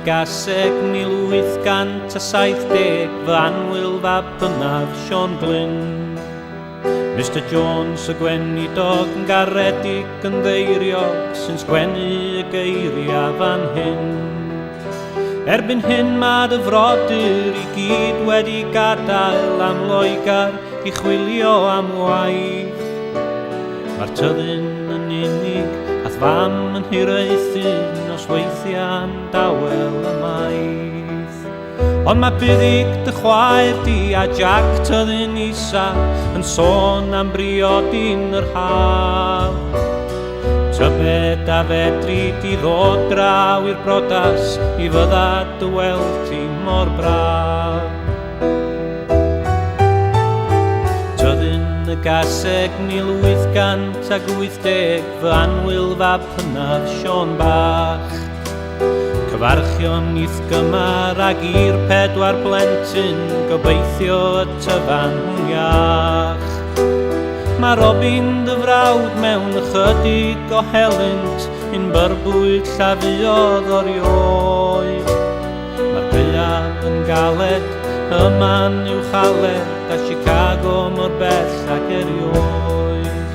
Gaseg 1870 fy anwyl fab hynaf Sean Glyn. Mr Jones y gwenidog yn garedig yn ddeiriog sy'n sgwennu y geiriau fan hyn. Erbyn hyn mae dy frodyr i gyd wedi gadael am Loegar i chwilio am waith. Mae'r tyddyn yn unig ath fam yn hiraethin os weithiau'n dawel y maith. Ond mae buddig dy chwaer di a Jack tyddyn isa yn sôn am briodin yr haf. Tybed a fedri di ddod draw i'r brodas i fydda dy weld ti mor braf. Tyddyn y Gaseg 1880 fy anwyl fab hynaf Sean Bach. Cyfarchion Nithgymar ag i'r 4 blentyn gobeithio y tyfan iach. Mae Robin dy frawd mewn ychydig o helynt un byrbwyd llafiodd orioed. Mae'r gaeaf yn galed, y man yw chaled a Chicago mor bell ag erioed.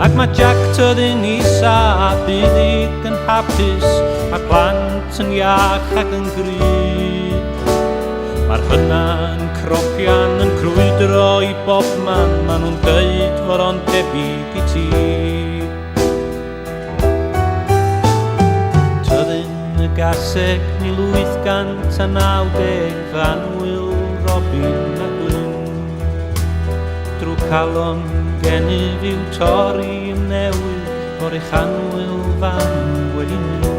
Ac mae Jack tyddyn isa a buddig yn hapus a plant yn iach ac yn gryf. Mae'r hynna yn cropian yn crwydro i bob man, maen nhw'n dweud fod o'n debyg i ti. Tyddyn y Gaseg 1890 fy anwyl Robin a Glyn. Drwy calon gennyf i'w torri yn newid o'r eich anwyl fan wedi mynd.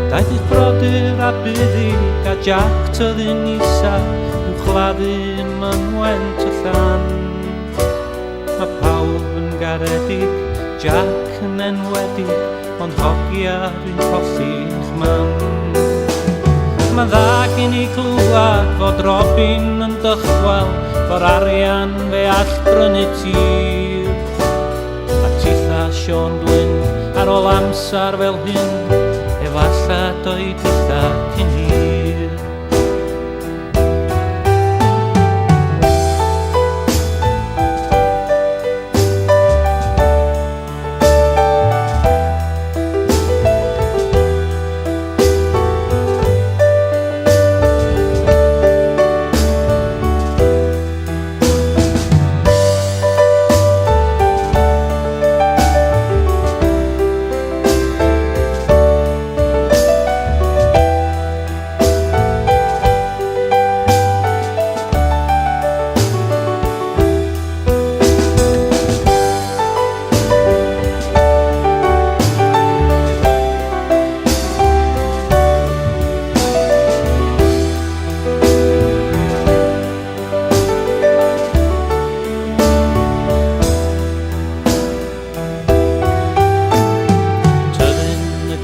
Daeth eich brodyr a buddig a Jack tyddyn isa i'w chladdu yn mynwent y llan. Mae pawb yn garedig, Jack yn enwedig, ond hogia dwi'n colli'ch mam. Mae dda gen i glwad fod Robin yn dychwel, fod arian fe all brynu tir. A titha Sean Glyn ar ôl amser fel hyn, efalla doedd eitha cyn hir.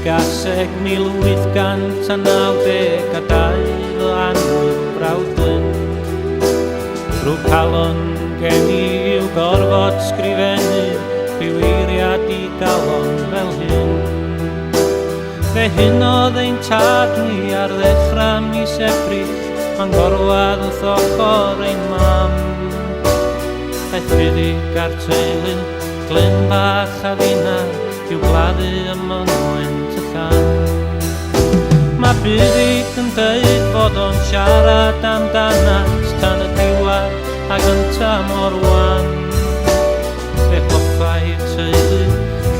Gaseg 1892 a 2 o anwyl Brawdlyn. Drwy calon gen i i'w gorfod sgrifennu rhyw eiriad i galon fel hyn. Fe hyn oedd ein tad ni ar ddechrau mis Ebrill, ma'n gorwad wrth ochr ein mam. Daeth buddig ar teulu, Glyn bach a finna, i'w gladdu y mynwent y llan. Mae buddig yn dweud fod o'n siarad amdanat tan y diwedd a gynta mor wan. Fe hoffai'r teulu,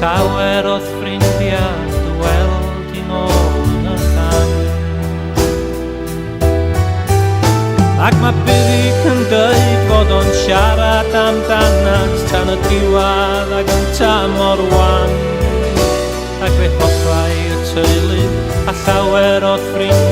llawer o'th ffrindiau, dy weld i nôl yn y llan. Ac mae buddig yn dweud fod o'n siarad amdanat tan y diwedd a gynta mor wan. Ac fe hoffai'r teulu a llawer o'th ffrindiau,